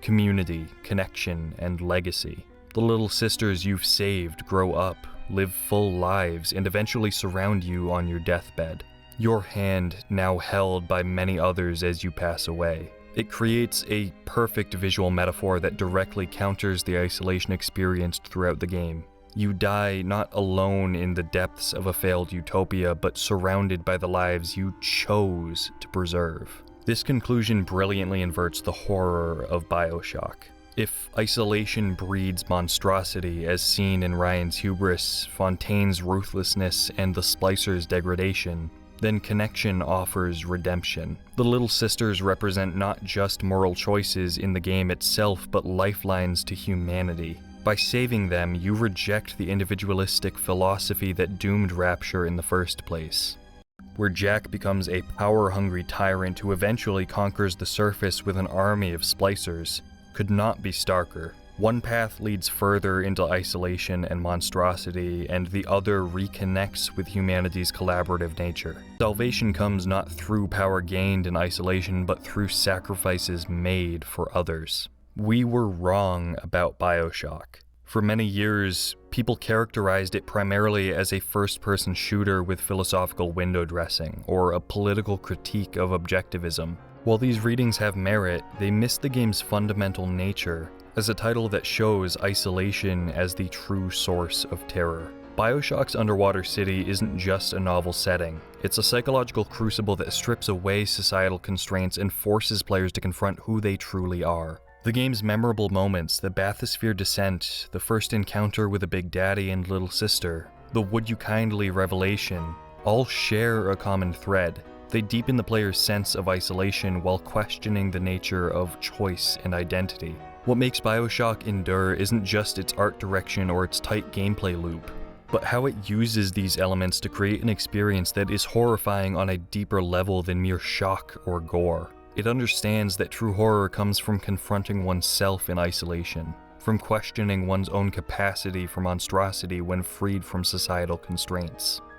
community, connection, and legacy. The little sisters you've saved grow up, live full lives, and eventually surround you on your deathbed. Your hand now held by many others as you pass away. It creates a perfect visual metaphor that directly counters the isolation experienced throughout the game. You die not alone in the depths of a failed utopia, but surrounded by the lives you chose to preserve. This conclusion brilliantly inverts the horror of Bioshock. If isolation breeds monstrosity, as seen in Ryan's hubris, Fontaine's ruthlessness, and the Splicer's degradation, then connection offers redemption. The Little Sisters represent not just moral choices in the game itself, but lifelines to humanity. By saving them, you reject the individualistic philosophy that doomed Rapture in the first place, where Jack becomes a power-hungry tyrant who eventually conquers the surface with an army of Splicers. Could not be starker. One path leads further into isolation and monstrosity, and the other reconnects with humanity's collaborative nature. Salvation comes not through power gained in isolation, but through sacrifices made for others. We were wrong about Bioshock. For many years, people characterized it primarily as a first-person shooter with philosophical window dressing, or a political critique of objectivism. While these readings have merit, they miss the game's fundamental nature as a title that shows isolation as the true source of terror. Bioshock's underwater city isn't just a novel setting. It's a psychological crucible that strips away societal constraints and forces players to confront who they truly are. The game's memorable moments, the bathysphere descent, the first encounter with a Big Daddy and Little Sister, the Would You Kindly revelation, all share a common thread. They deepen the player's sense of isolation while questioning the nature of choice and identity. What makes Bioshock endure isn't just its art direction or its tight gameplay loop, but how it uses these elements to create an experience that is horrifying on a deeper level than mere shock or gore. It understands that true horror comes from confronting oneself in isolation, from questioning one's own capacity for monstrosity when freed from societal constraints.